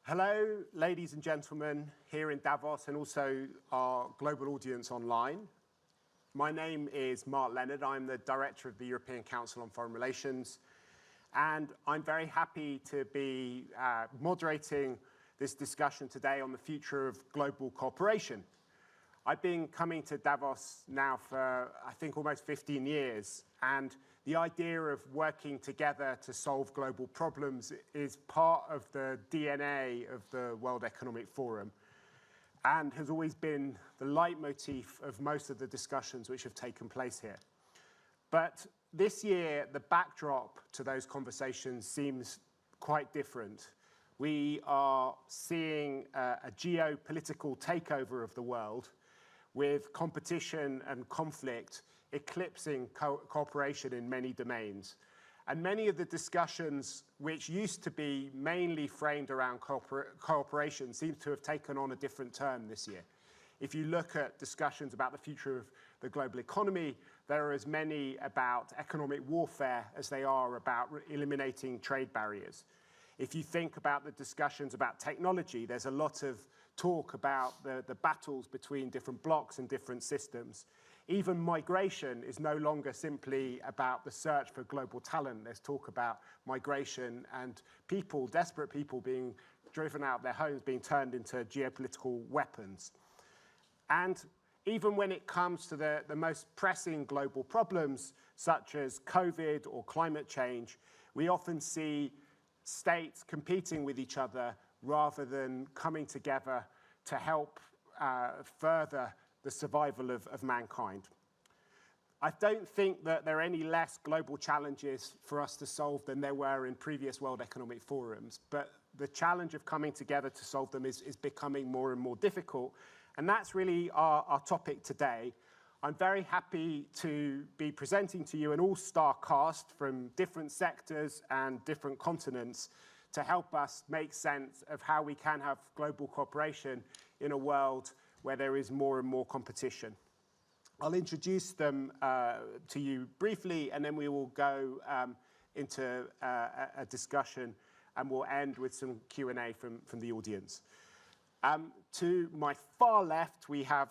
Hello, ladies and gentlemen, here in Davos and also our global audience online. My name is Mark Leonard. I'm the Director of the European Council on Foreign Relations, and I'm very happy to be moderating this discussion today on the future of global cooperation. I've been coming to Davos now for, I think, almost 15 years, and the idea of working together to solve global problems is part of the DNA of the World Economic Forum and has always been the leitmotif of most of the discussions which have taken place here. But this year, the backdrop to those conversations seems quite different. We are seeing a geopolitical takeover of the world with competition and conflict eclipsing cooperation in many domains. And many of the discussions which used to be mainly framed around cooperation seem to have taken on a different turn this year. If you look at discussions about the future of the global economy, there are as many about economic warfare as they are about eliminating trade barriers. If you think about the discussions about technology, there's a lot of talk about the battles between different blocs and different systems. Even migration is no longer simply about the search for global talent. There's talk about migration and people, desperate people being driven out of their homes, being turned into geopolitical weapons. And even when it comes to the most pressing global problems, such as COVID or climate change, we often see states competing with each other rather than coming together to help further the survival of mankind. I don't think that there are any less global challenges for us to solve than there were in previous World Economic Forums, but the challenge of coming together to solve them is becoming more and more difficult, and that's really our topic today. I'm very happy to be presenting to you an all-star cast from different sectors and different continents to help us make sense of how we can have global cooperation in a world where there is more and more competition. I'll introduce them to you briefly, and then we will go into a discussion, and we'll end with some Q&A from the audience. To my far left, we have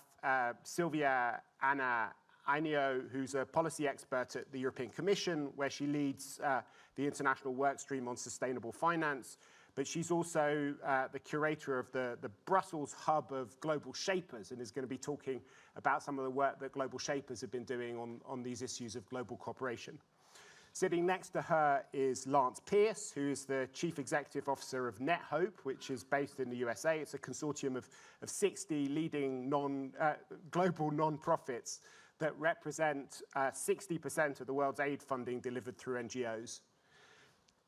Silvia Anna Ainio, who's a policy expert at the European Commission, where she leads the international work stream on sustainable finance. But she's also the curator of the Brussels hub of Global Shapers and is going to be talking about some of the work that Global Shapers have been doing on these issues of global cooperation. Sitting next to her is Lance Pierce, who is the Chief Executive Officer of NetHope, which is based in the USA. It's a consortium of 60 leading global non-profits that represent 60% of the world's aid funding delivered through NGOs.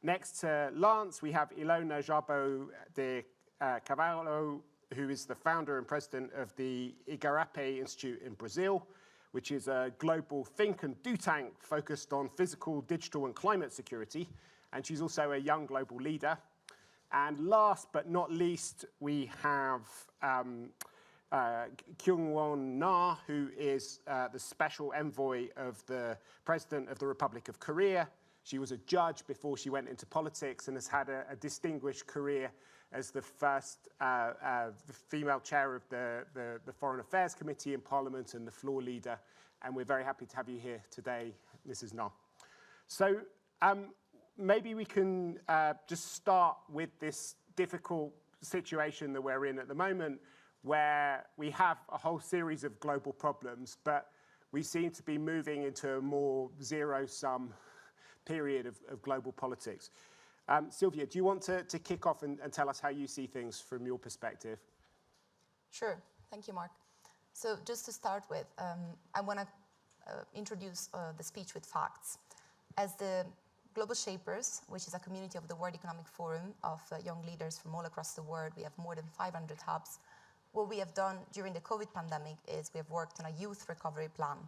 Next to Lance, we have Ilona Jabo de Carvalho, who is the founder and president of the Igarape Institute in Brazil, which is a global think and do tank focused on physical, digital, and climate security. And she's also a young global leader. And last but not least, we have Kyung-won Na, who is the special envoy of the president of the Republic of Korea. She was a judge before she went into politics and has had a distinguished career as the first female chair of the Foreign Affairs Committee in Parliament and the floor leader. And we're very happy to have you here today, Mrs. Na. So maybe we can just start with this difficult situation that we're in at the moment, where we have a whole series of global problems, but we seem to be moving into a more zero-sum period of global politics. Sylvia, do you want to kick off and tell us how you see things from your perspective? Sure. Thank you, Mark. So just to start with, I want to introduce the speech with facts. As the Global Shapers, which is a community of the World Economic Forum of young leaders from all across the world, we have more than 500 hubs. What we have done during the COVID pandemic is we have worked on a youth recovery plan.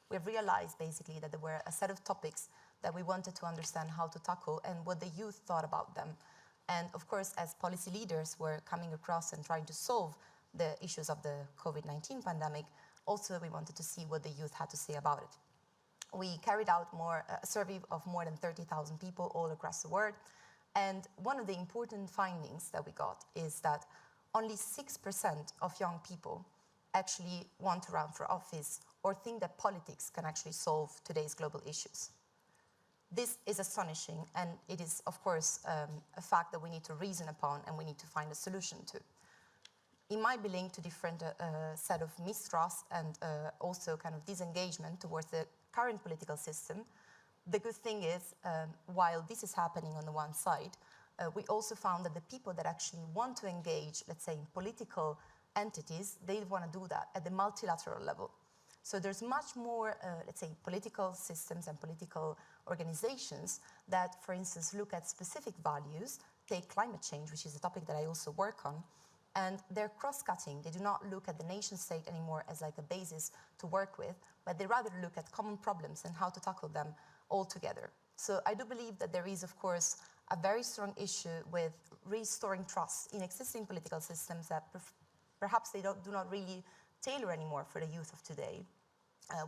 We have realized basically that there were a set of topics that we wanted to understand how to tackle and what the youth thought about them. And of course, as policy leaders were coming across and trying to solve the issues of the COVID-19 pandemic, also we wanted to see what the youth had to say about it. We carried out a survey of more than 30,000 people all across the world, And one of the important findings that we got is that only 6% of young people actually want to run for office or think that politics can actually solve today's global issues. This is astonishing, and it is, of course, a fact that we need to reason upon and we need to find a solution to. It might be linked to different set of mistrust and also kind of disengagement towards the current political system. The good thing is, while this is happening on the one side, we also found that the people that actually want to engage, let's say, in political entities, they want to do that at the multilateral level. So there's much more, let's say, political systems and political organizations that, for instance, look at specific values, take climate change, which is a topic that I also work on, and they're cross-cutting. They do not look at the nation state anymore as like a basis to work with, but they rather look at common problems and how to tackle them all together. So I do believe that there is, of course, a very strong issue with restoring trust in existing political systems that perhaps they do not really tailor anymore for the youth of today,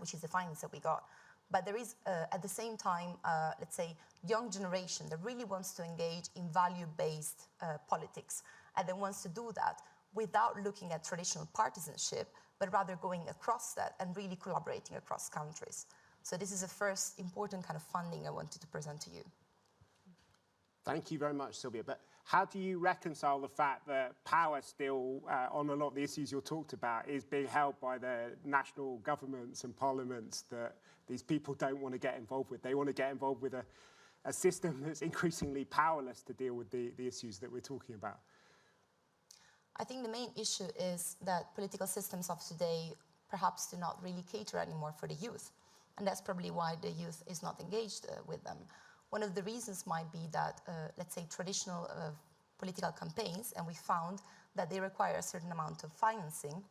which is the findings that we got. But there is, at the same time, let's say, young generation that really wants to engage in value-based politics, and that wants to do that without looking at traditional partisanship, but rather going across that and really collaborating across countries. So this is the first important kind of funding I wanted to present to you. Thank you very much, Sylvia. But how do you reconcile the fact that power still, on a lot of the issues you talked about, is being held by the national governments and parliaments that these people don't want to get involved with? They want to get involved with a system that's increasingly powerless to deal with the issues that we're talking about. I think the main issue is that political systems of today perhaps do not really cater anymore for the youth. And that's probably why the youth is not engaged with them. One of the reasons might be that, let's say, traditional political campaigns, and we found that they require a certain amount of financing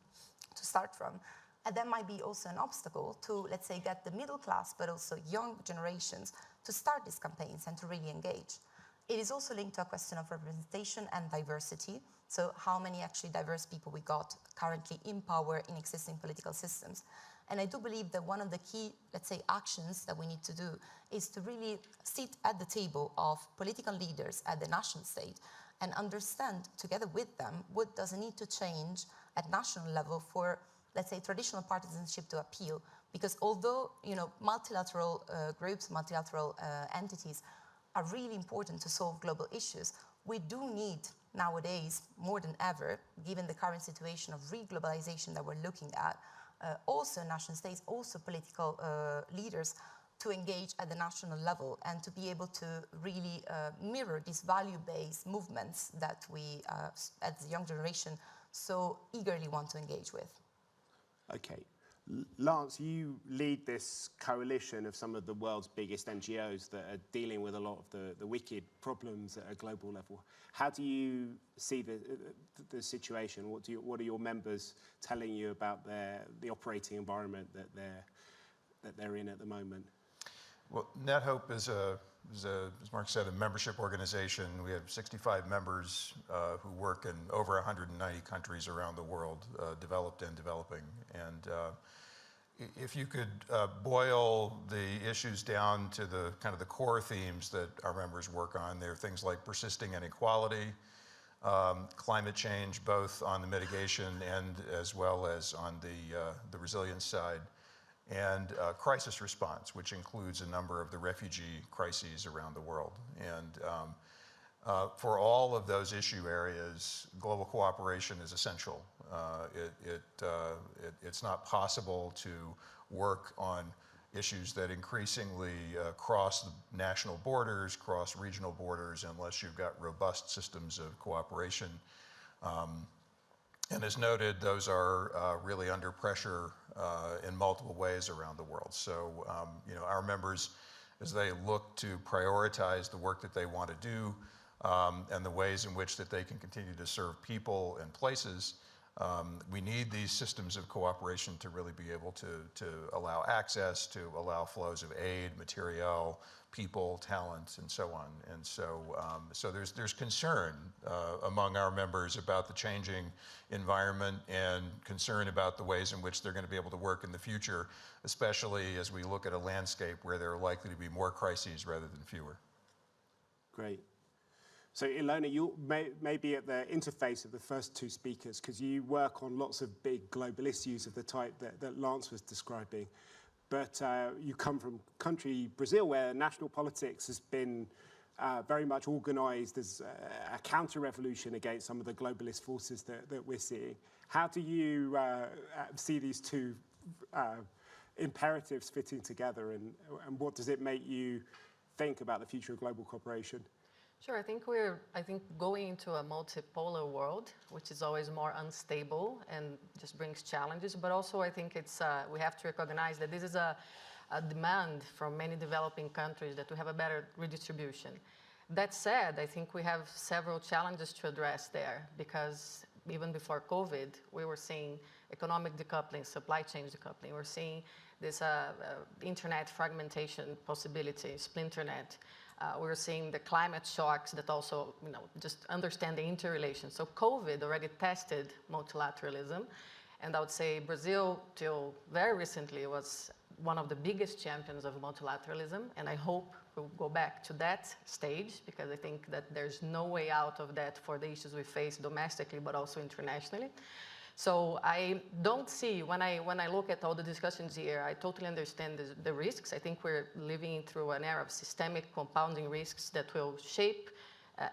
to start from. And that might be also an obstacle to, let's say, get the middle class, but also young generations to start these campaigns and to really engage. It is also linked to a question of representation and diversity. So how many actually diverse people we got currently in power in existing political systems. And I do believe that one of the key, let's say, actions that we need to do is to really sit at the table of political leaders at the national state and understand together with them what does it need to change at national level for, let's say, traditional partisanship to appeal. Because although, you know, multilateral groups, multilateral entities are really important to solve global issues, we do need nowadays, more than ever, given the current situation of re-globalization that we're looking at, also national states, also political leaders to engage at the national level and to be able to really mirror these value-based movements that we, as the young generation, so eagerly want to engage with. Okay. Lance, you lead this coalition of some of the world's biggest NGOs that are dealing with a lot of the wicked problems at a global level. How do you see the situation? What are your members telling you about the operating environment that they're in at the moment? Well, NetHope is as Mark said, a membership organization. We have 65 members who work in over 190 countries around the world, developed and developing. And if you could boil the issues down to the kind of the core themes that our members work on, there are things like persisting inequality, climate change, both on the mitigation and as well as on the resilience side, and crisis response, which includes a number of the refugee crises around the world. And for all of those issue areas, global cooperation is essential. It's not possible to work on issues that increasingly cross the national borders, cross regional borders, unless you've got robust systems of cooperation. And as noted, those are really under pressure in multiple ways around the world. So, you know, our members, as they look to prioritize the work that they want to do and the ways in which that they can continue to serve people and places, we need these systems of cooperation to really be able to allow access, to allow flows of aid, material, people, talent, and so on. And so, so there's concern among our members about the changing environment and concern about the ways in which they're going to be able to work in the future, especially as we look at a landscape where there are likely to be more crises rather than fewer. Great. So Ilona, you may be at the interface of the first two speakers because you work on lots of big global issues of the type that Lance was describing. But you come from country, Brazil, where national politics has been very much organized as a counter-revolution against some of the globalist forces that we're seeing. How do you see these two imperatives fitting together, and what does it make you think about the future of global cooperation? Sure, I think going into a multipolar world, which is always more unstable and just brings challenges, but also I think it's, we have to recognize that this is a demand from many developing countries that we have a better redistribution. That said, I think we have several challenges to address there because even before COVID, we were seeing economic decoupling, supply chain decoupling. We're seeing this internet fragmentation possibility, splinternet. We're seeing the climate shocks that also, just understand the interrelation. So COVID already tested multilateralism. And I would say Brazil, till very recently, was one of the biggest champions of multilateralism. And I hope we'll go back to that stage because I think that there's no way out of that for the issues we face domestically, but also internationally. So I don't see, when I look at all the discussions here, I totally understand the risks. I think we're living through an era of systemic compounding risks that will shape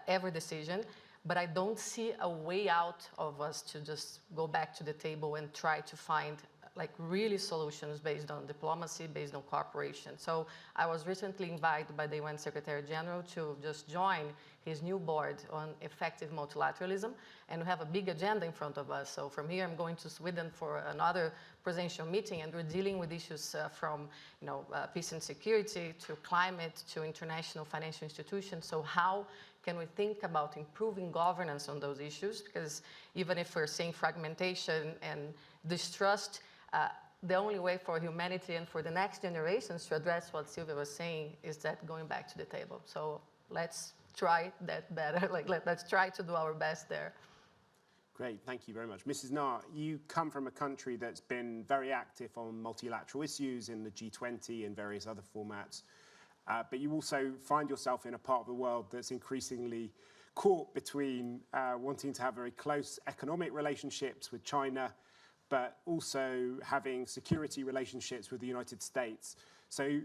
every decision. But I don't see a way out of us to just go back to the table and try to find like really solutions based on diplomacy, based on cooperation. So I was recently invited by the UN Secretary General to just join his new board on effective multilateralism, and we have a big agenda in front of us. So from here, I'm going to Sweden for another presidential meeting, and we're dealing with issues from peace and security to climate to international financial institutions. So how can we think about improving governance on those issues? Because even if we're seeing fragmentation and distrust, the only way for humanity and for the next generations to address what Sylvia was saying is that going back to the table. So let's try that better. Let's try to do our best there. Great, thank you very much. Mrs. Nahr, you come from a country that's been very active on multilateral issues in the G20 and various other formats, but you also find yourself in a part of the world that's increasingly caught between wanting to have very close economic relationships with China, but also having security relationships with the United States. So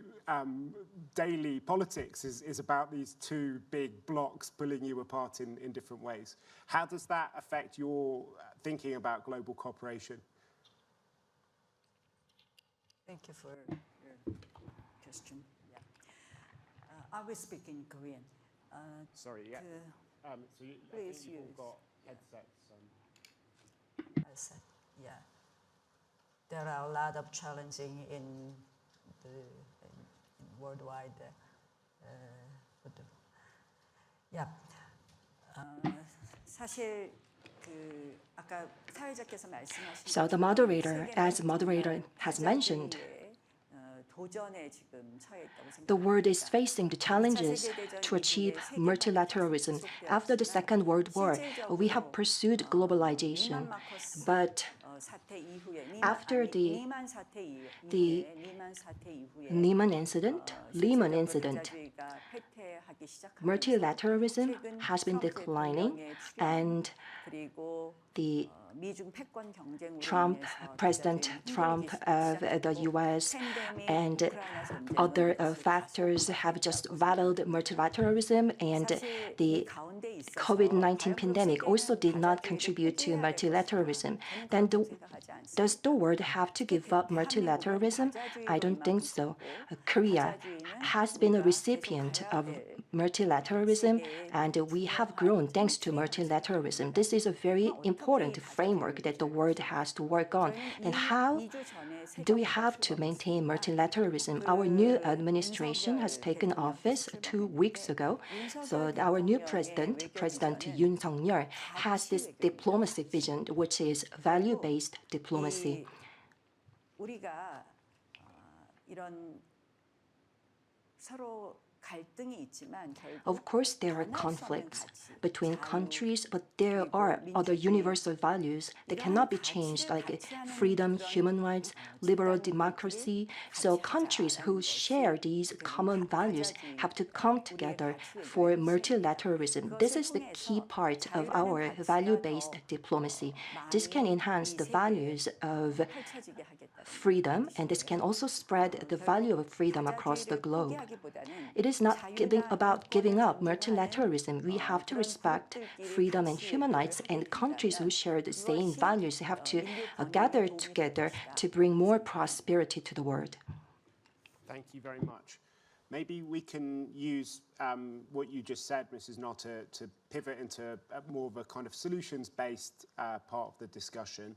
daily politics is about these two big blocks pulling you apart in different ways. How does that affect your thinking about global cooperation? Thank you for your question. Yeah. I will speak in Korean. Sorry, yeah. So I think you've all got headsets. Headset, yeah. There are a lot of challenges in worldwide. Yeah. 사실 아까 사회자께서 말씀하신 So the moderator, as the moderator has mentioned, the world is facing the challenges to achieve multilateralism. After the Second World War, we have pursued globalization, but after the Lehman incident, multilateralism has been declining, and the President Trump of the US and other factors have just rattled multilateralism, and the COVID-19 pandemic also did not contribute to multilateralism. Then does the world have to give up multilateralism? I don't think so. Korea has been a recipient of multilateralism, and we have grown thanks to multilateralism. This is a very important framework that the world has to work on. And how do we have to maintain multilateralism? Our new administration has taken office 2 weeks ago. So our new president, President Yoon Suk-yeol, has this diplomacy vision, which is value-based diplomacy. 우리가 이런 서로 Of course, there are conflicts between countries, but there are other universal values that cannot be changed, like freedom, human rights, liberal democracy. So countries who share these common values have to come together for multilateralism. This is the key part of our value-based diplomacy. This can enhance the values of freedom, and this can also spread the value of freedom across the globe. It is not about giving up multilateralism. We have to respect freedom and human rights, and countries who share the same values have to gather together to bring more prosperity to the world. Thank you very much. Maybe we can use what you just said, Mrs. Notter, to pivot into more of a kind of solutions-based part of the discussion.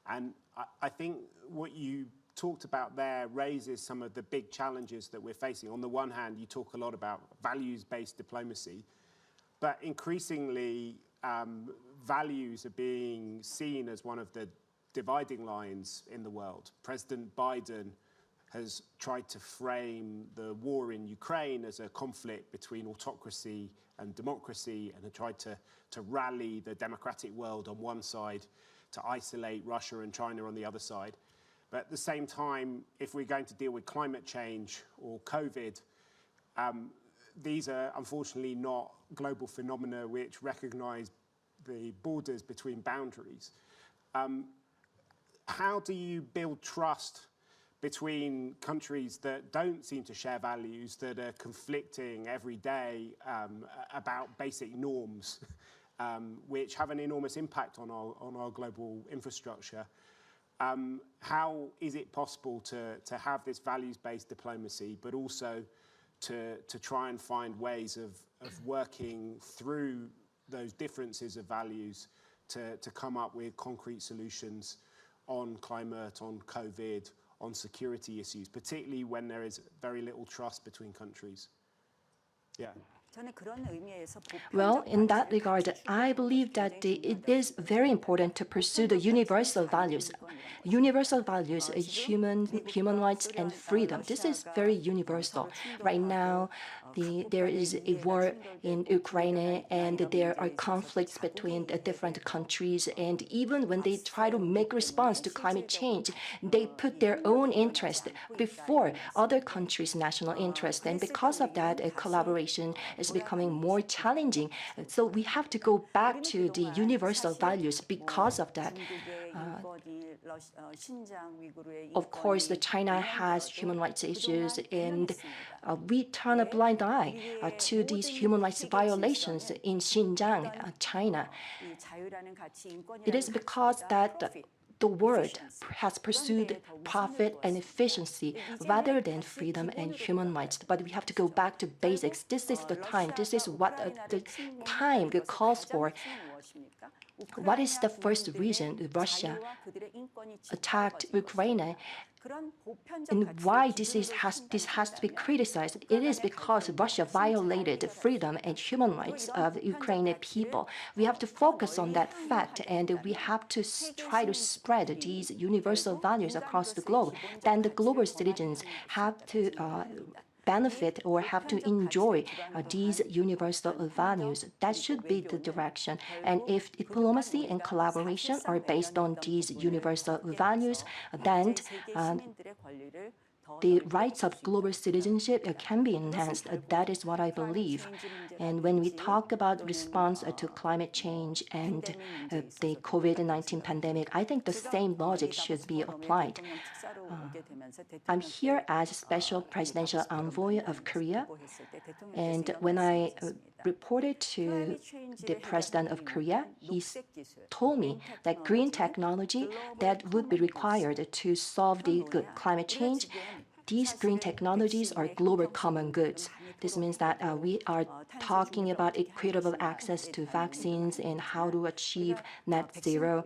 And I think what you talked about there raises some of the big challenges that we're facing. On the one hand, you talk a lot about values-based diplomacy, but increasingly values are being seen as one of the dividing lines in the world. President Biden has tried to frame the war in Ukraine as a conflict between autocracy and democracy, and had tried to rally the democratic world on one side to isolate Russia and China on the other side. But at the same time, if we're going to deal with climate change or COVID, these are unfortunately not global phenomena which recognize the borders between boundaries. How do you build trust between countries that don't seem to share values, that are conflicting every day about basic norms, which have an enormous impact on our global infrastructure? How is it possible to have this values-based diplomacy, but also to try and find ways of working through those differences of values to come up with concrete solutions on climate, on COVID, on security issues, particularly when there is very little trust between countries? Yeah. Well, in that regard, I believe that it is very important to pursue the universal values. Universal values, human rights and freedom. This is very universal. Right now, there is a war in Ukraine, and there are conflicts between the different countries. And even when they try to make response to climate change, they put their own interest before other countries' national interest. And because of that, a collaboration is becoming more challenging. So we have to go back to the universal values because of that. Of course, China has human rights issues, and we turn a blind eye to these human rights violations in Xinjiang, China. It is because that the world has pursued profit and efficiency rather than freedom and human rights. But we have to go back to basics. This is the time. This is what the time calls for. What is the first reason Russia attacked Ukraine? And why this has to be criticized? It is because Russia violated freedom and human rights of the Ukrainian people. We have to focus on that fact, and we have to try to spread these universal values across the globe. Then the global citizens have to benefit or have to enjoy these universal values. That should be the direction. And if diplomacy and collaboration are based on these universal values, then the rights of global citizenship can be enhanced. That is what I believe. And when we talk about response to climate change and the COVID-19 pandemic, I think the same logic should be applied. I'm here as Special Presidential Envoy of Korea, and when I reported to the President of Korea, he told me that green technology that would be required to solve the climate change, these green technologies are global common goods. This means that we are talking about equitable access to vaccines and how to achieve net zero.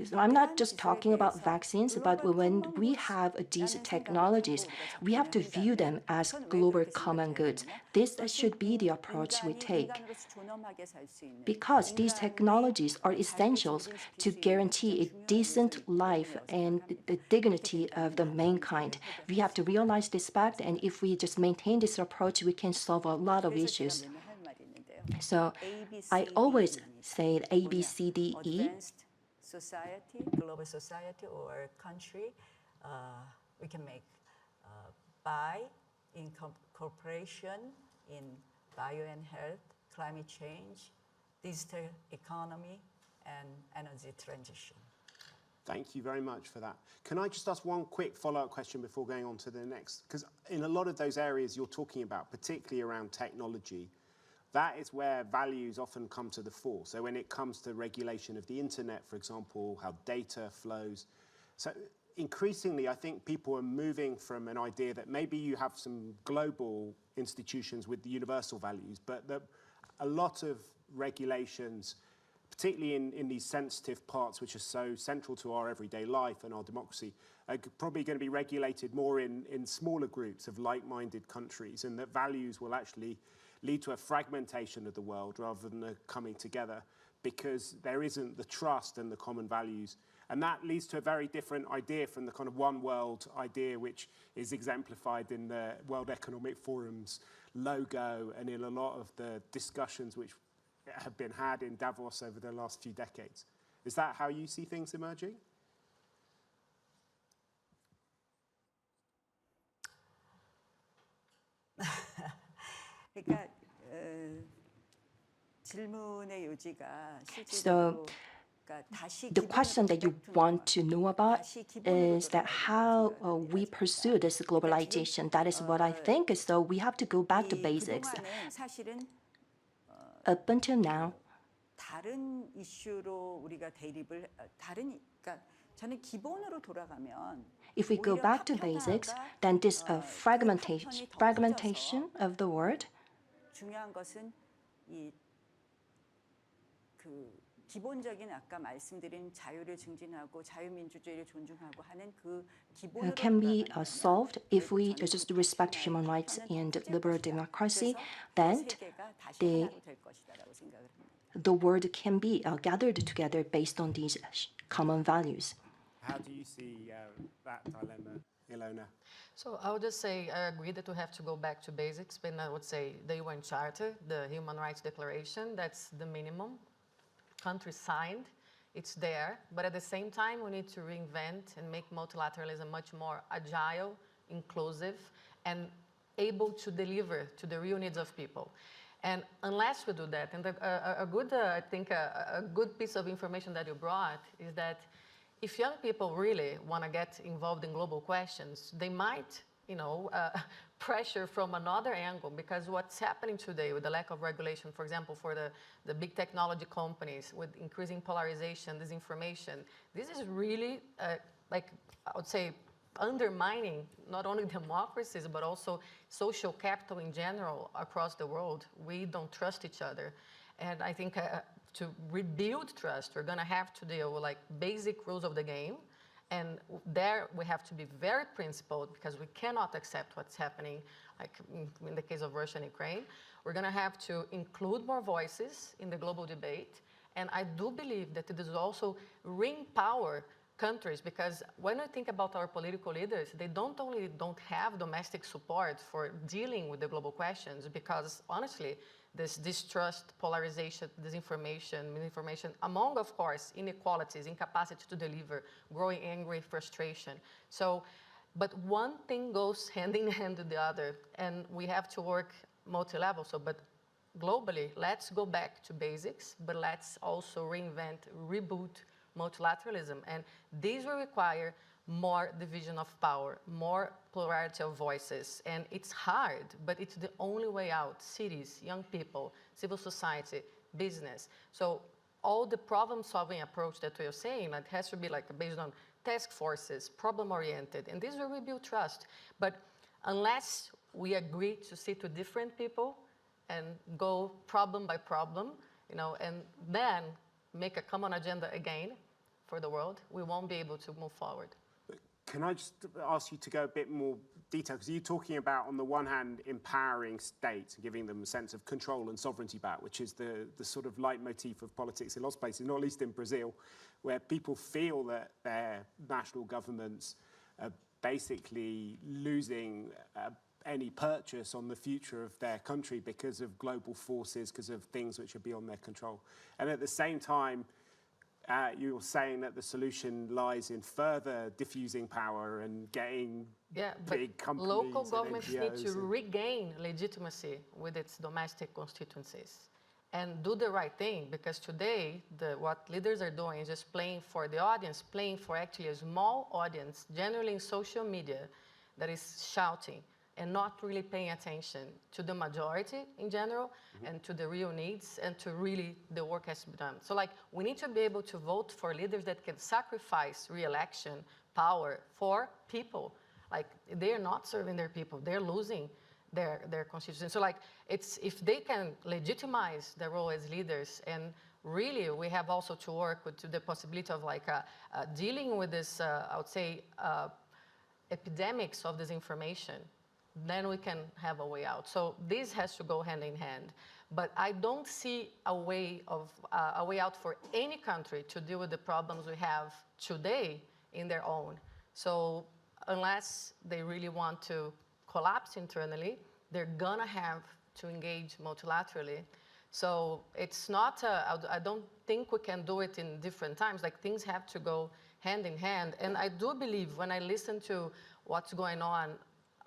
So I'm not just talking about vaccines, but when we have these technologies, we have to view them as global common goods. This should be the approach we take, because these technologies are essentials to guarantee a decent life and dignity of the mankind. We have to realize this fact, and if we just maintain this approach, we can solve a lot of issues. So I always say A, B, C, D, E. Advanced society, global society or country, we can make by in cooperation in bio and health, climate change, digital economy, and energy transition. Thank you very much for that. Can I just ask one quick follow-up question before going on to the next? Because in a lot of those areas you're talking about, particularly around technology, that is where values often come to the fore. So when it comes to regulation of the internet, for example, how data flows. So increasingly, I think people are moving from an idea that maybe you have some global institutions with the universal values, but that a lot of regulations, particularly in these sensitive parts which are so central to our everyday life and our democracy, are probably going to be regulated more in smaller groups of like-minded countries, and that values will actually lead to a fragmentation of the world rather than a coming together, because there isn't the trust and the common values. And that leads to a very different idea from the kind of one world idea which is exemplified in the World Economic Forum's logo and in a lot of the discussions which have been had in Davos over the last few decades. Is that how you see things emerging? 그러니까 질문의 요지가 So 실질적으로 다시 the question that you want to know about is that how we pursue this globalization. That is what I think. So we have to go back to basics. 그동안은 사실은 Up until now, 다른 이슈로 우리가 대립을 그러니까 저는 기본으로 돌아가면 if we go back to basics, then this fragmentation of the world, 중요한 것은 그 기본적인 아까 말씀드린 자유를 증진하고 자유민주주의를 존중하고 하는 그 기본으로 can be solved if we just respect human rights and liberal democracy. Then 세계가 다시 the 하나로 될 것이다라고 생각을 합니다. the world can be gathered together based on these common values. How do you see that dilemma, Ilona? So I would just say I agree that we have to go back to basics, but I would say the UN Charter, the Human Rights Declaration, that's the minimum. Countries signed, it's there, but at the same time we need to reinvent and make multilateralism much more agile, inclusive, and able to deliver to the real needs of people. And unless we do that, and I think a good piece of information that you brought is that if young people really want to get involved in global questions, they might, pressure from another angle, because what's happening today with the lack of regulation, for example, for the big technology companies, with increasing polarization, disinformation, this is really, I would say, undermining not only democracies, but also social capital in general across the world. We don't trust each other. And I think to rebuild trust, we're going to have to deal with basic rules of the game. And there we have to be very principled, because we cannot accept what's happening, like in the case of Russia and Ukraine. We're going to have to include more voices in the global debate. And I do believe that it is also re-empower countries, because when we think about our political leaders, they don't only don't have domestic support for dealing with the global questions, because honestly, this distrust, polarization, misinformation, among, of course, inequalities, incapacity to deliver, growing angry, frustration. So, but one thing goes hand in hand with the other, and we have to work multi-level. So, but globally, let's go back to basics, but let's also reinvent, reboot multilateralism. And these will require more division of power, more plurality of voices. And it's hard, but it's the only way out. Cities, young people, civil society, business. So all the problem-solving approach that we are saying, that has to be based on task forces, problem-oriented, and this will rebuild trust. But unless we agree to sit with different people and go problem by problem, and then make a common agenda again for the world, we won't be able to move forward. Can I just ask you to go a bit more detail, because you're talking about, on the one hand, empowering states and giving them a sense of control and sovereignty back, which is the sort of leitmotif of politics in lots of places, not least in Brazil, where people feel that their national governments are basically losing any purchase on the future of their country because of global forces, because of things which are beyond their control. And at the same time, you're saying that the solution lies in further diffusing power and getting big companies. Local governments need to NGOs regain legitimacy with its domestic constituencies and do the right thing, because today what leaders are doing is just playing for the audience, playing for actually a small audience, generally in social media, that is shouting and not really paying attention to the majority in general and to the real needs and to really the work has to be done. So like we need to be able to vote for leaders that can sacrifice re-election power for people. Like they're not serving their people, they're losing their constituency. So like if they can legitimize their role as leaders, and really we have also to work with the possibility of like dealing with this, I would say, epidemics of disinformation, then we can have a way out. So this has to go hand in hand. But I don't see a way out for any country to deal with the problems we have today in their own. So unless they really want to collapse internally, they're gonna have to engage multilaterally. So it's not, I don't think we can do it in different times. Like things have to go hand in hand. And I do believe when I listen to what's going on,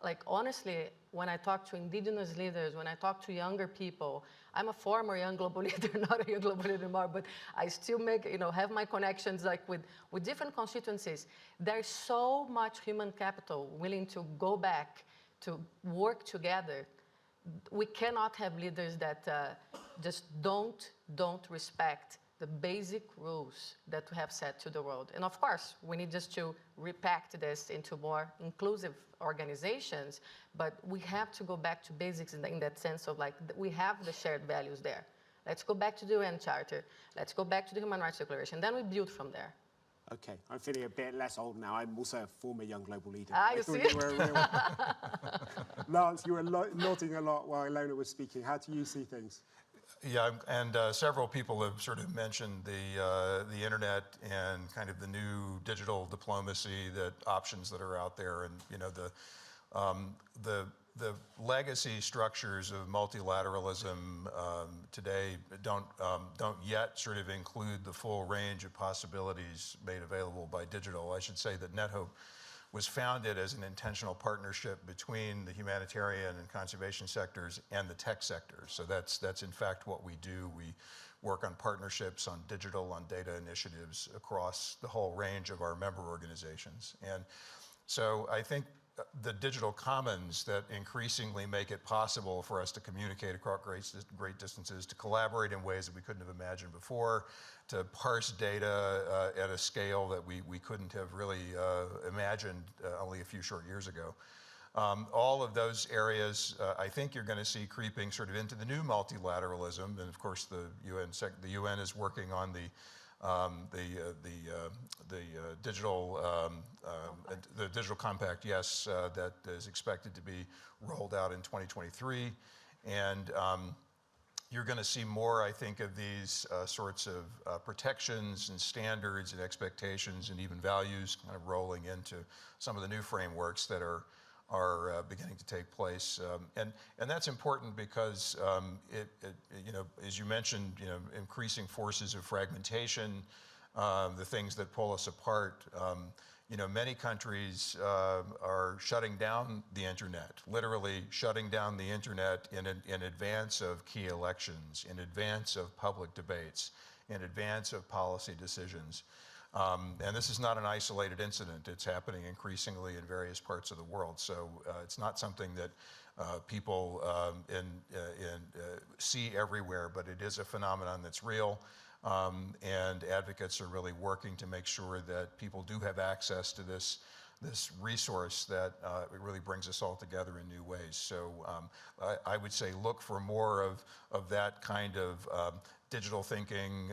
like honestly, when I talk to indigenous leaders, when I talk to younger people, I'm a former young global leader, not a young global leader anymore, but I still have my connections like with different constituencies. There's so much human capital willing to go back to work together. We cannot have leaders that just don't respect the basic rules that we have set to the world. And of course, we need just to repact this into more inclusive organizations, but we have to go back to basics in that sense of like, we have the shared values there. Let's go back to the UN Charter. Let's go back to the Human Rights Declaration. Then we build from there. Okay, I'm feeling a bit less old now. I'm also a former young global leader. You see? You were a real... Lance, you were nodding a lot while Ilona was speaking. How do you see things? Yeah, and several people have sort of mentioned the internet and kind of the new digital diplomacy, options that are out there, and the legacy structures of multilateralism today don't yet sort of include the full range of possibilities made available by digital. I should say that NetHope was founded as an intentional partnership between the humanitarian and conservation sectors and the tech sector. So that's in fact what we do. We work on partnerships, on digital, on data initiatives across the whole range of our member organizations. And so I think the digital commons that increasingly make it possible for us to communicate across great distances, to collaborate in ways that we couldn't have imagined before, to parse data at a scale that we couldn't have really imagined only a few short years ago. All of those areas, I think you're going to see creeping sort of into the new multilateralism, and of course the UN is working on the digital compact, yes, that is expected to be rolled out in 2023, and you're going to see more, I think, of these sorts of protections and standards and expectations and even values kind of rolling into some of the new frameworks that are beginning to take place, and that's important because as you mentioned, increasing forces of fragmentation, the things that pull us apart. Many countries are shutting down the internet, literally shutting down the internet in advance of key elections, in advance of public debates, in advance of policy decisions. And this is not an isolated incident. It's happening increasingly in various parts of the world. So it's not something that people see everywhere, but it is a phenomenon that's real. And advocates are really working to make sure that people do have access to this resource that it really brings us all together in new ways. So I would say look for more of that kind of digital thinking,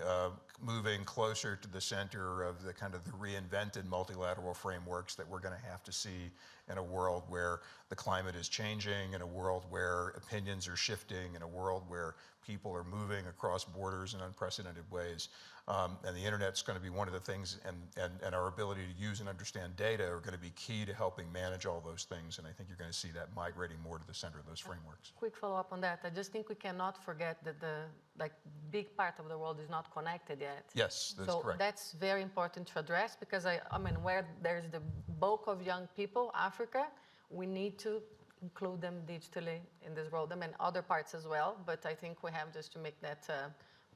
moving closer to the center of the kind of the reinvented multilateral frameworks that we're going to have to see in a world where the climate is changing, in a world where opinions are shifting, in a world where people are moving across borders in unprecedented ways. And the internet's going to be one of the things, and our ability to use and understand data are going to be key to helping manage all those things. And I think you're going to see that migrating more to the center of those frameworks. Quick follow-up on that. I just think we cannot forget that the big part of the world is not connected yet. Yes, that's correct. So that's very important to address, because I mean, where there's the bulk of young people, Africa, we need to include them digitally in this world. I mean, other parts as well, but I think we have just to make that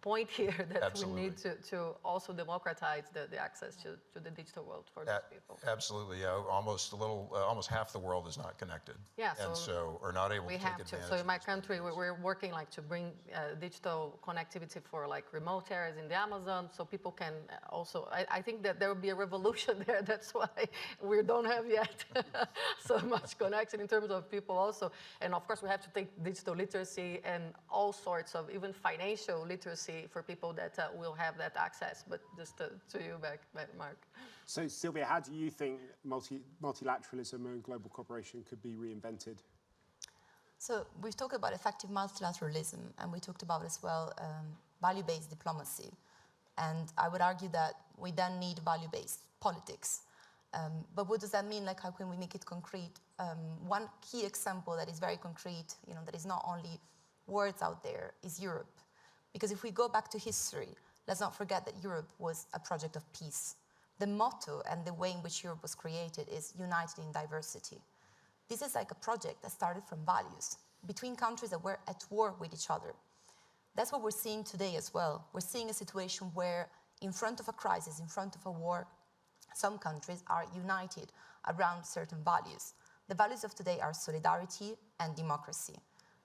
point here that Absolutely. we need to also democratize the access to the digital world for these people. Absolutely, yeah. Almost half the world is not connected. Yeah, and so are not able to take advantage. So in my of country, we're working to bring digital connectivity for remote areas in the Amazon, so people can also. I think that there will be a revolution there. That's why we don't have yet so much connection in terms of people also. And of course, we have to take digital literacy and all sorts of even financial literacy for people that will have that access. But just to you back, Mark. So Sylvia, how do you think multilateralism and global cooperation could be reinvented? So we've talked about effective multilateralism, and we talked about as well value-based diplomacy. And I would argue that we then need value-based politics. But what does that mean? How can we make it concrete? One key example that is very concrete, that is not only words out there, is Europe. Because if we go back to history, let's not forget that Europe was a project of peace. The motto and the way in which Europe was created is united in diversity. This is like a project that started from values between countries that were at war with each other. That's what we're seeing today as well. We're seeing a situation where in front of a crisis, in front of a war, some countries are united around certain values. The values of today are solidarity and democracy.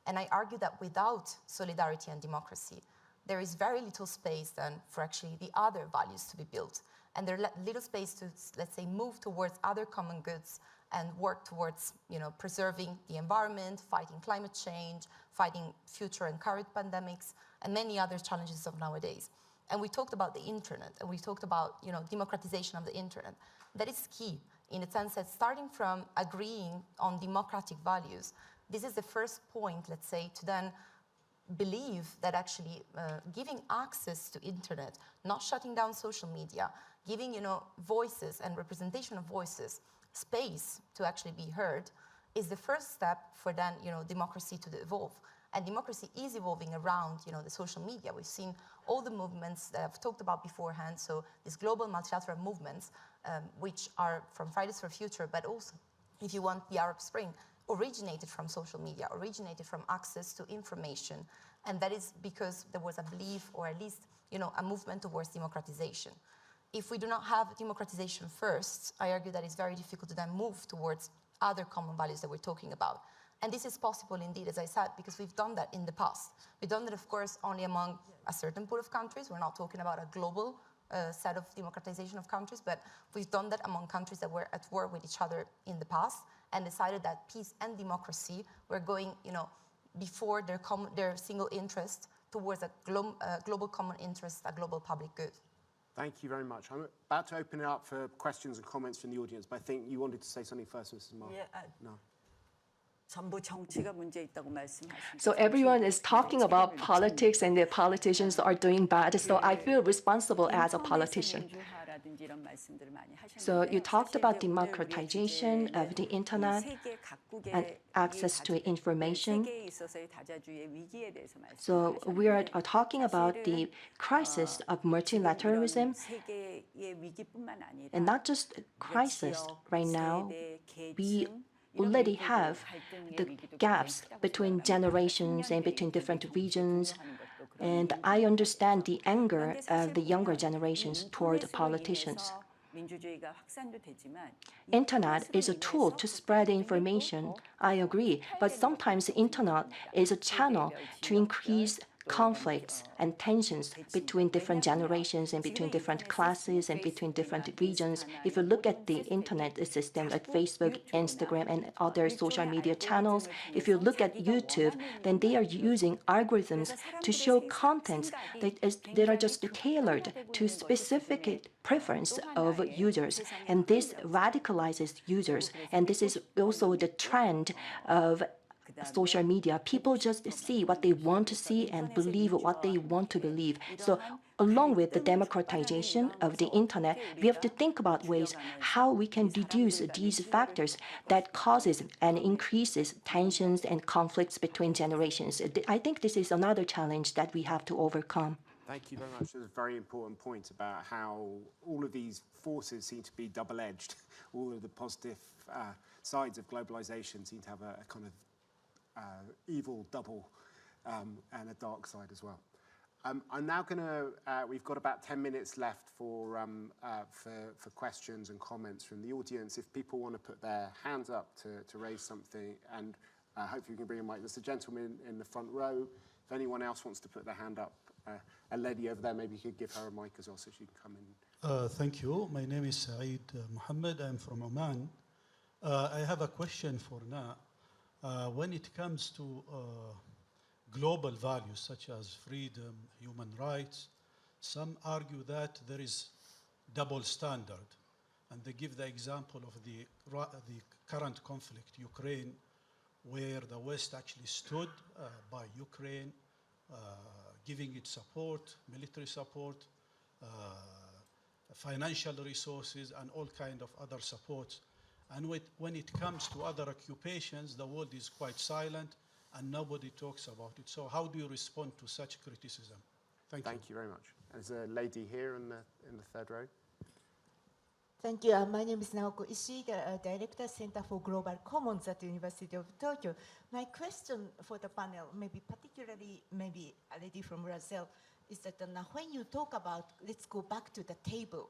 And I argue that without solidarity and democracy, there is very little space then for actually the other values to be built. And there's little space to, let's say, move towards other common goods and work towards, preserving the environment, fighting climate change, fighting future and current pandemics, and many other challenges of nowadays. And we talked about the internet, and we talked about, democratization of the internet. That is key in the sense that starting from agreeing on democratic values, this is the first point, let's say, to then believe that actually giving access to internet, not shutting down social media, giving voices and representation of voices space to actually be heard, is the first step for then democracy to evolve. And democracy is evolving around the social media. We've seen all the movements that I've talked about beforehand. So these global multilateral movements, which are from Fridays for Future, but also, if you want, the Arab Spring, originated from social media, originated from access to information. And that is because there was a belief, or at least, a movement towards democratization. If we do not have democratization first, I argue that it's very difficult to then move towards other common values that we're talking about. And this is possible indeed, as I said, because we've done that in the past. We've done that, of course, only among a certain pool of countries. We're not talking about a global set of democratization of countries, but we've done that among countries that were at war with each other in the past and decided that peace and democracy were going, before their single interest towards a global common interest, a global public good. Thank you very much. I'm about to open it up for questions and comments from the audience, but I think you wanted to say something first, Mrs. Mark. Yeah, No. So everyone is talking about politics and the politicians are doing bad. So I feel responsible as a politician. So you talked about democratization of the internet and access to information. So we are talking about the crisis of multilateralism, and not just crisis right now. We already have the gaps between generations and between different regions. And I understand the anger of the younger generations toward politicians. Internet is a tool to spread information. I agree, but sometimes the internet is a channel to increase conflicts and tensions between different generations and between different classes and between different regions. If you look at the internet system like Facebook, Instagram, and other social media channels, if you look at YouTube, then they are using algorithms to show contents that are just tailored to specific preference of users, and this radicalizes users. And this is also the trend of social media. People just see what they want to see and believe what they want to believe. So along with the democratization of the internet, we have to think about ways how we can reduce these factors that causes and increases tensions and conflicts between generations. I think this is another challenge that we have to overcome. Thank you very much. That's a very important point about how all of these forces seem to be double-edged. All of the positive sides of globalization seem to have a kind of evil double and a dark side as well. I'm now going to, we've got about 10 minutes left for questions and comments from the audience. If people want to put their hands up to raise something, and hopefully we can bring a mic. There's a gentleman in the front row. If anyone else wants to put their hand up, a lady over there, maybe you could give her a mic as well so she can come in. Thank you. My name is Saeed Mohammed. I'm from Oman. I have a question for Na. When it comes to global values such as freedom, human rights, some argue that there is double standard. And they give the example of the current conflict, Ukraine, where the West actually stood by Ukraine, giving it support, military support, financial resources, and all kind of other supports. And when it comes to other occupations, the world is quite silent and nobody talks about it. So how do you respond to such criticism? Thank you. Thank you very much. There's a lady here in the third row. Thank you. My name is Naoko Ishii, the Director, Center for Global Commons at the University of Tokyo. My question for the panel, maybe particularly maybe a lady from Brazil, is that when you talk about let's go back to the table,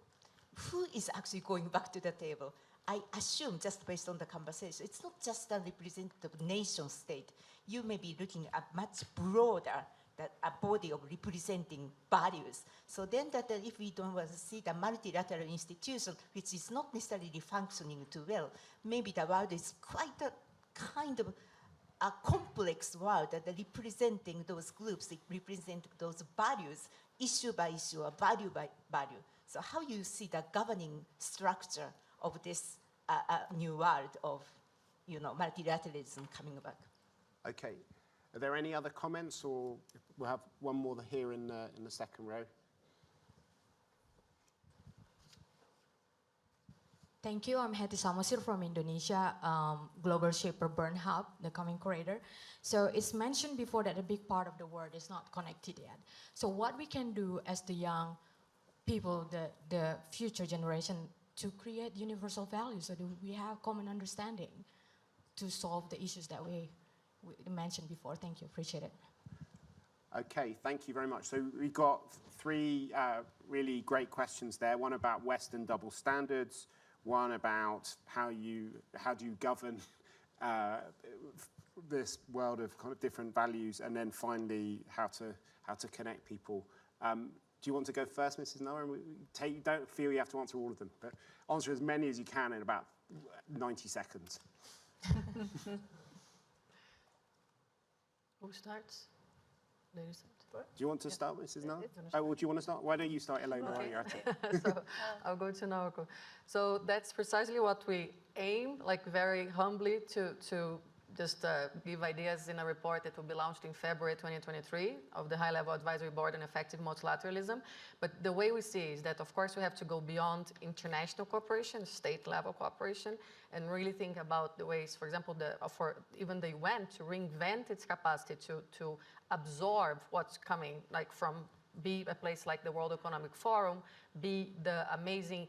who is actually going back to the table? I assume, just based on the conversation, it's not just a representative nation state. You may be looking at much broader a body of representing values. So then that if we don't want to see the multilateral institution, which is not necessarily functioning too well, maybe the world is quite a kind of a complex world that representing those groups, represent those values, issue by issue or value by value. So how you see the governing structure of this new world of, multilateralism coming back? Okay. Are there any other comments, or we'll have one more here in the second row? Thank you. I'm Heti Samasir from Indonesia, Global Shaper Burn Hub, the coming curator. So it's mentioned before that a big part of the world is not connected yet. So what we can do as the young people, the future generation, to create universal values so that we have common understanding to solve the issues that we mentioned before. Thank you, appreciate it. Okay, thank you very much. So we've got three really great questions there. One about Western double standards, one about how do you govern this world of kind of different values, and then finally how to connect people. Do you want to go first, Mrs. Noah? Don't feel you have to answer all of them, but answer as many as you can in about 90 seconds. Who starts? Ladies first. Do you want to start, Mrs. Noah? Or do you want to start? Why don't you start, Elena, while you're at it? So I'll go to Naoko. So that's precisely what we aim, like very humbly, to just give ideas in a report that will be launched in February 2023 of the High-Level Advisory Board on Effective Multilateralism. But the way we see is that, of course, we have to go beyond international cooperation, state-level cooperation, and really think about the ways, for example, for even the UN to reinvent its capacity to absorb what's coming, like from be a place like the World Economic Forum, be the amazing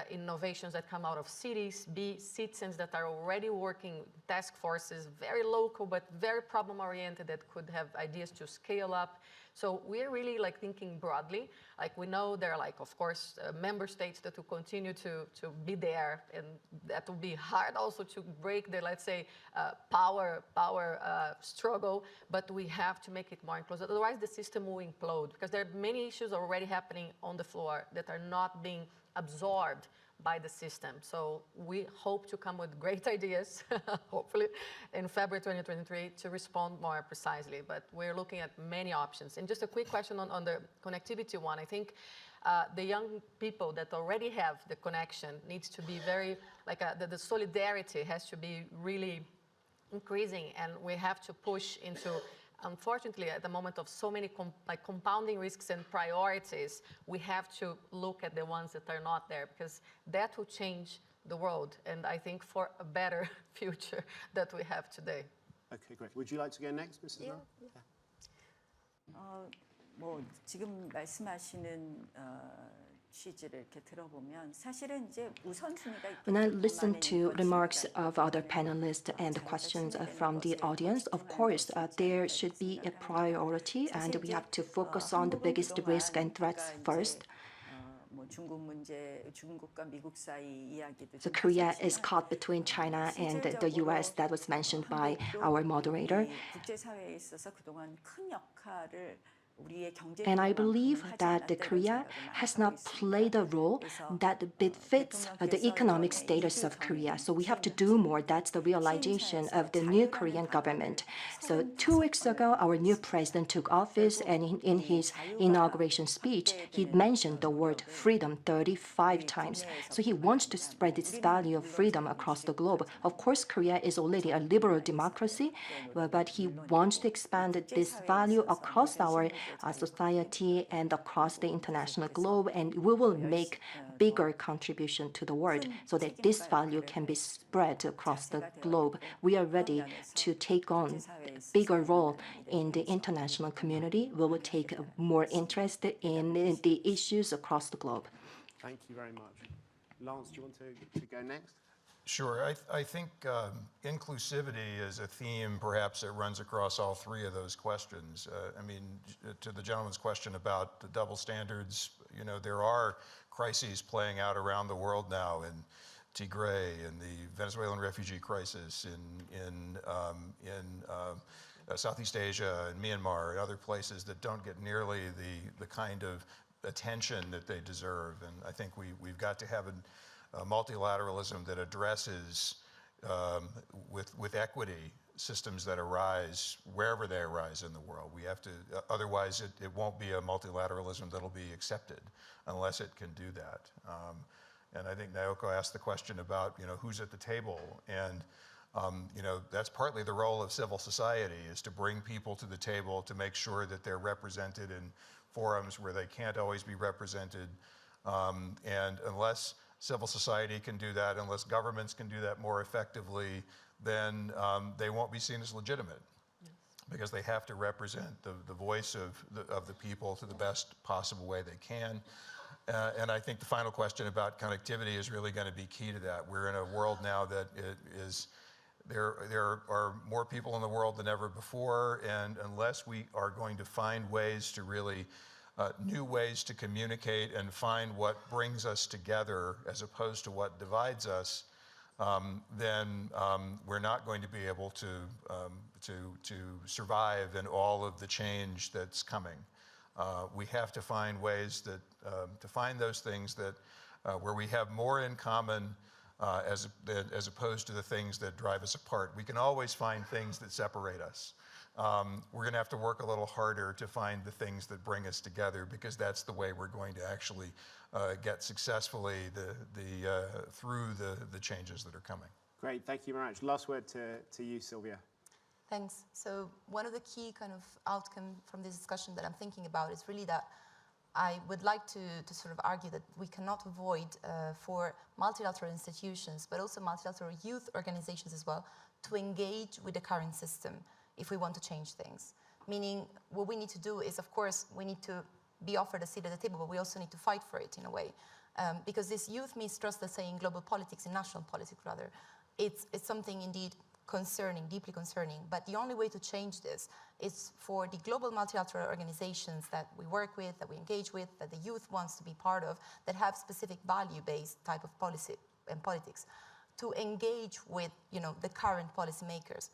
innovations that come out of cities, be citizens that are already working task forces, very local but very problem-oriented, that could have ideas to scale up. So we're really like thinking broadly. Like we know there are like, of course, member states that will continue to be there, and that will be hard also to break the, let's say, power struggle, but we have to make it more inclusive. Otherwise, the system will implode, because there are many issues already happening on the floor that are not being absorbed by the system. So we hope to come with great ideas, hopefully, in February 2023 to respond more precisely. But we're looking at many options. And just a quick question on the connectivity one. I think the young people that already have the connection needs to be very, like the solidarity has to be really increasing, and we have to push into, unfortunately, at the moment of so many compounding risks and priorities, we have to look at the ones that are not there, because that will change the world, and I think for a better future that we have today. Okay, great. Would you like to go next, Mrs. Yeah. 뭐 지금 말씀하시는 취지를 이렇게 들어보면 사실은 이제 우선순위가 When I listen to remarks of other panelists and questions from the audience, of course, there should be a priority, and we have to focus on the biggest risk and threats first. So Korea is caught between China and the US, that was mentioned by our moderator. And I believe that Korea has not played a role that befits the economic status of Korea. So we have to do more. That's the realization of the new Korean government. So 2 weeks ago, our new president took office, and in his inauguration speech, he mentioned the word freedom 35 times. So he wants to spread this value of freedom across the globe. Of course, Korea is already a liberal democracy, but he wants to expand this value across our society and across the international globe, and we will make bigger contribution to the world so that this value can be spread across the globe. We are ready to take on a bigger role in the international community. We will take more interest in the issues across the globe. Thank you very much. Lance, do you want to go next? Sure. I think inclusivity is a theme perhaps that runs across all 3 of those questions. I mean, to the gentleman's question about the double standards, you know, there are crises playing out around the world now, in Tigray, in the Venezuelan refugee crisis, in Southeast Asia, in Myanmar, and other places that don't get nearly the kind of attention that they deserve. And I think we've got to have multilateralism that addresses with equity systems that arise wherever they arise in the world. We have to, otherwise it won't be a multilateralism that'll be accepted unless it can do that. And I think Naoko asked the question about, you know, who's at the table, and you know, that's partly the role of civil society, is to bring people to the table to make sure that they're represented in forums where they can't always be represented, and unless civil society can do that, unless governments can do that more effectively, then they won't be seen as legitimate. Yes. Because they have to represent the voice of the people to the best possible way they can. And I think the final question about connectivity is really going to be key to that. We're in a world now that there are more people in the world than ever before, and unless we are going to find ways to really new ways to communicate and find what brings us together as opposed to what divides us, then we're not going to be able to survive in all of the change that's coming. We have to find ways that to find those things that where we have more in common as opposed to the things that drive us apart. We can always find things that separate us. We're going to have to work a little harder to find the things that bring us together, because that's the way we're going to actually get successfully through the changes that are coming. Great, thank you very much. Last word to you, Sylvia. Thanks. So one of the key kind of outcome from this discussion that I'm thinking about is really that I would like to sort of argue that we cannot avoid for multilateral institutions, but also multilateral youth organizations as well, to engage with the current system if we want to change things. Meaning, what we need to do is, of course, we need to be offered a seat at the table, but we also need to fight for it in a way. Because this youth mistrust, let's say, in global politics, in national politics rather, it's something indeed concerning, deeply concerning. But the only way to change this is for the global multilateral organizations that we work with, that we engage with, that the youth wants to be part of, that have specific value-based type of policy and politics, to engage with, the current policymakers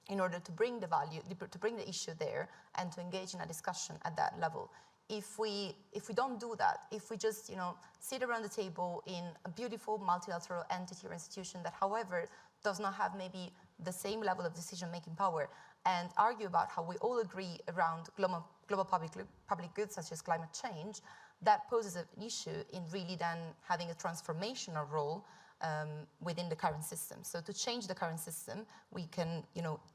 in order to bring the value, to bring the issue there, and to engage in a discussion at that level. If we don't do that, if we just sit around the table in a beautiful multilateral entity or institution that, however, does not have maybe the same level of decision-making power, and argue about how we all agree around global public goods such as climate change, that poses an issue in really then having a transformational role within the current system. So to change the current system, we can,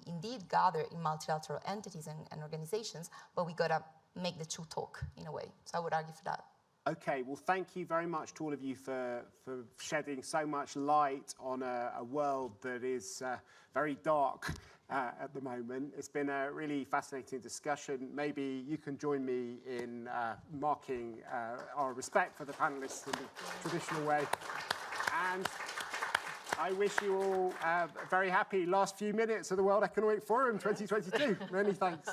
indeed gather in multilateral entities and organizations, but we gotta make the two talk in a way. So I would argue for that. Okay, well, thank you very much to all of you for shedding so much light on a world that is very dark at the moment. It's been a really fascinating discussion. Maybe you can join me in marking our respect for the panelists in the traditional way. And I wish you all a very happy last few minutes of the World Economic Forum 2022. Many thanks.